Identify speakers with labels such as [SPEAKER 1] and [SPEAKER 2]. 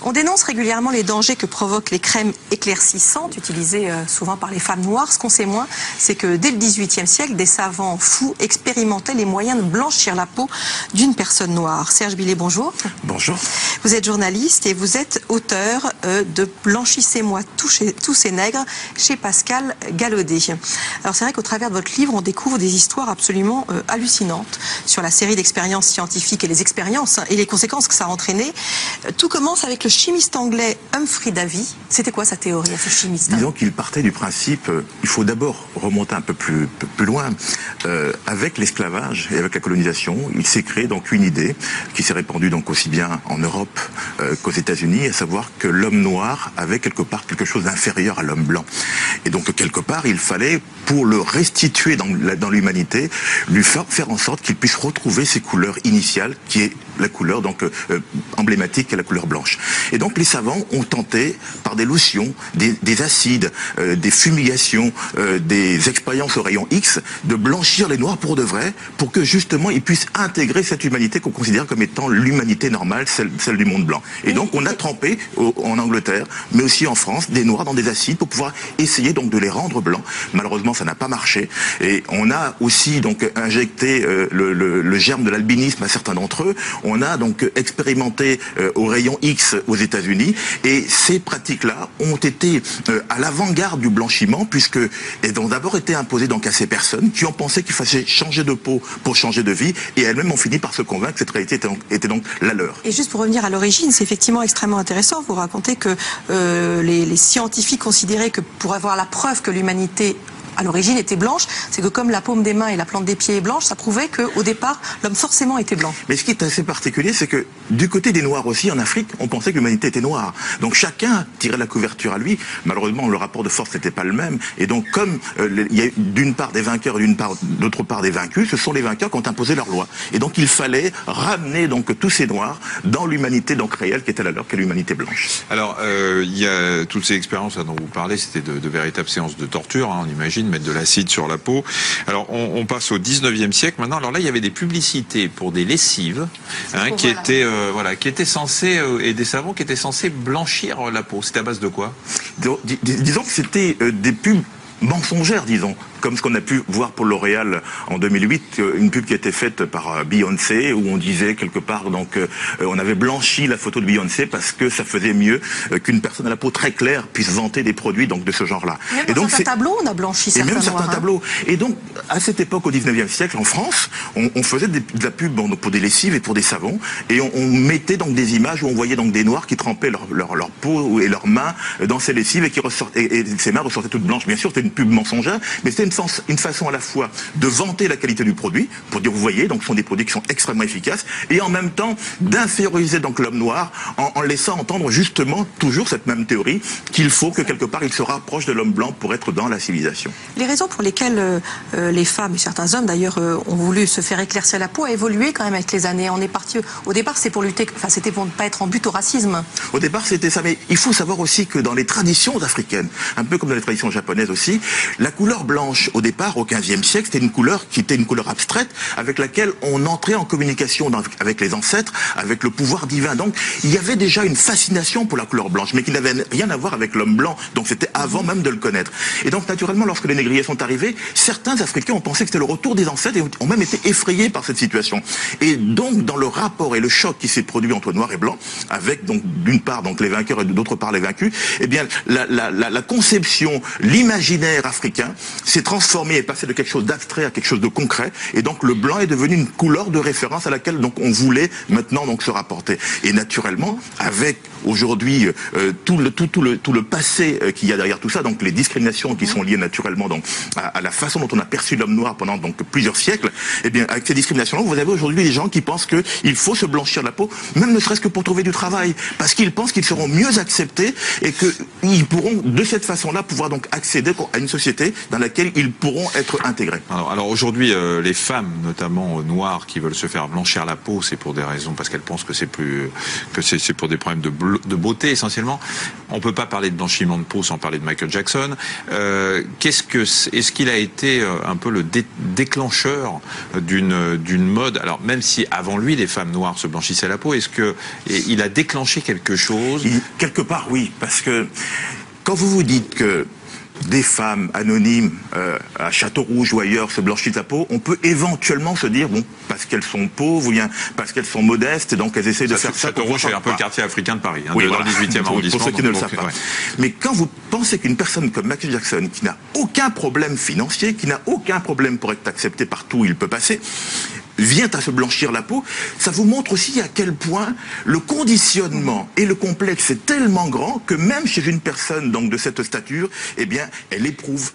[SPEAKER 1] On dénonce régulièrement les dangers que provoquent les crèmes éclaircissantes utilisées souvent par les femmes noires. Ce qu'on sait moins, c'est que dès le XVIIIe siècle, des savants fous expérimentaient les moyens de blanchir la peau d'une personne noire. Serge Billet, bonjour.
[SPEAKER 2] Bonjour.
[SPEAKER 1] Vous êtes journaliste et vous êtes auteur de Blanchissez-moi tous ces nègres chez Pascal Gallaudet. Alors c'est vrai qu'au travers de votre livre, on découvre des histoires absolument hallucinantes sur la série d'expériences scientifiques et les expériences et les conséquences que ça a entraîné. Tout commence avec le chimiste anglais Humphrey Davy. C'était quoi sa théorie à ce chimiste?
[SPEAKER 2] Disons qu'il partait du principe, il faut d'abord remonter un peu plus loin. Avec l'esclavage et avec la colonisation, il s'est créé donc une idée qui s'est répandue donc aussi bien en Europe qu'aux États-Unis, à savoir que l'homme noir avait quelque part quelque chose d'inférieur à l'homme blanc. Et donc quelque part, il fallait, pour le restituer dans l'humanité, lui faire en sorte qu'il puisse retrouver ses couleurs initiales, qui est la couleur donc emblématique, qui est la couleur blanche. Et donc les savants ont tenté, par des lotions, des acides, des fumigations, des expériences au rayon X, de blanchir les noirs pour de vrai, pour que justement ils puissent intégrer cette humanité qu'on considère comme étant l'humanité normale, celle du monde blanc. Et donc on a trempé en Angleterre, mais aussi en France, des noirs dans des acides pour pouvoir essayer donc de les rendre blancs. Malheureusement, ça n'a pas marché. Et on a aussi donc injecté le germe de l'albinisme à certains d'entre eux. On a donc expérimenté au rayon X aux États-Unis, et ces pratiques-là ont été à l'avant-garde du blanchiment, puisque elles ont d'abord été imposées donc à ces personnes qui ont pensé qu'il fallait changer de peau pour changer de vie, et elles-mêmes ont fini par se convaincre que cette réalité était donc la leur.
[SPEAKER 1] Et juste pour revenir à l'origine, c'est effectivement extrêmement intéressant. Vous racontez que les scientifiques considéraient que pour avoir la preuve que l'humanité à l'origine était blanche, c'est que comme la paume des mains et la plante des pieds est blanche, ça prouvait qu'au départ, l'homme forcément était blanc.
[SPEAKER 2] Mais ce qui est assez particulier, c'est que du côté des Noirs aussi, en Afrique, on pensait que l'humanité était noire. Donc chacun tirait la couverture à lui. Malheureusement, le rapport de force n'était pas le même. Et donc comme il y a d'une part des vainqueurs et d'autre part des vaincus, ce sont les vainqueurs qui ont imposé leur loi. Et donc il fallait ramener donc tous ces Noirs dans l'humanité donc réelle qui était la leur, qui est l'humanité blanche.
[SPEAKER 3] Alors, il y a toutes ces expériences dont vous parlez, c'était de véritables séances de torture, hein, on imagine, mettre de l'acide sur la peau. Alors, on passe au 19e siècle maintenant. Alors là, il y avait des publicités pour des lessives qui étaient censées, et des savons qui étaient censés blanchir la peau. C'était à base de quoi?
[SPEAKER 2] Disons que c'était des pubs mensongères, disons, comme ce qu'on a pu voir pour L'Oréal en 2008, une pub qui a été faite par Beyoncé, où on disait quelque part, donc, on avait blanchi la photo de Beyoncé parce que ça faisait mieux qu'une personne à la peau très claire puisse vanter des produits donc de ce genre-là.
[SPEAKER 1] Et donc certains tableaux, on a blanchi certains noirs.
[SPEAKER 2] Et même certains tableaux. Et donc, à cette époque, au 19e siècle, en France, on faisait de la pub pour des lessives et pour des savons, et on mettait donc des images où on voyait donc des noirs qui trempaient leur peau et leurs mains dans ces lessives et qui ressortaient, et ces mains ressortaient toutes blanches. Bien sûr, c'était une pub mensongère, mais c'était une façon à la fois de vanter la qualité du produit, pour dire, vous voyez, donc ce sont des produits qui sont extrêmement efficaces, et en même temps d'inférioriser donc l'homme noir en laissant entendre justement toujours cette même théorie qu'il faut que quelque part il se rapproche de l'homme blanc pour être dans la civilisation.
[SPEAKER 1] Les raisons pour lesquelles les femmes et certains hommes d'ailleurs ont voulu se faire éclaircir la peau a évolué quand même avec les années. On est parti au départ, c'était pour lutter, enfin c'était pour ne pas être en but au racisme.
[SPEAKER 2] Au départ, c'était ça, mais il faut savoir aussi que dans les traditions africaines, un peu comme dans les traditions japonaises aussi, la couleur blanche au départ, au XVe siècle, c'était une couleur qui était une couleur abstraite avec laquelle on entrait en communication avec les ancêtres, avec le pouvoir divin. Donc il y avait déjà une fascination pour la couleur blanche, mais qui n'avait rien à voir avec l'homme blanc. Donc c'était avant même de le connaître. Et donc naturellement, lorsque les négriers sont arrivés, certains Africains ont pensé que c'était le retour des ancêtres et ont même été effrayés par cette situation. Et donc dans le rapport et le choc qui s'est produit entre noir et blanc, avec donc d'une part donc les vainqueurs et d'autre part les vaincus, eh bien la conception, l'imaginaire africain s'est transformé et passé de quelque chose d'abstrait à quelque chose de concret, et donc le blanc est devenu une couleur de référence à laquelle donc on voulait maintenant donc se rapporter. Et naturellement, avec aujourd'hui tout le passé qu'il y a derrière tout ça, donc les discriminations qui sont liées naturellement donc à la façon dont on a perçu l'homme noir pendant donc plusieurs siècles, et bien avec ces discriminations-là, vous avez aujourd'hui des gens qui pensent qu'il faut se blanchir la peau, même ne serait-ce que pour trouver du travail, parce qu'ils pensent qu'ils seront mieux acceptés et qu'ils pourront de cette façon-là pouvoir donc accéder à une société dans laquelle ils pourront être intégrés.
[SPEAKER 3] Alors aujourd'hui, les femmes, notamment noires, qui veulent se faire blanchir la peau, c'est pour des raisons, parce qu'elles pensent que c'est pour des problèmes de beauté essentiellement. On peut pas parler de blanchiment de peau sans parler de Michael Jackson. Est-ce qu'il a été un peu le déclencheur d'une mode? Alors même si avant lui les femmes noires se blanchissaient la peau, est-ce que il a déclenché quelque chose?
[SPEAKER 2] Quelque part oui, parce que quand vous vous dites que des femmes anonymes à Châteaurouge ou ailleurs se blanchissent la peau, on peut éventuellement se dire, bon, parce qu'elles sont pauvres ou bien parce qu'elles sont modestes, donc elles essaient de faire ça.
[SPEAKER 3] Châteaurouge, c'est un peu le quartier africain de Paris,
[SPEAKER 2] oui,
[SPEAKER 3] dans le 18e arrondissement.
[SPEAKER 2] Pour ceux qui ne le savent pas.
[SPEAKER 3] Ouais.
[SPEAKER 2] Mais quand vous pensez qu'une personne comme Michael Jackson, qui n'a aucun problème financier, qui n'a aucun problème pour être accepté partout où il peut passer, vient à se blanchir la peau, ça vous montre aussi à quel point le conditionnement et le complexe est tellement grand que même chez une personne donc de cette stature, eh bien, elle éprouve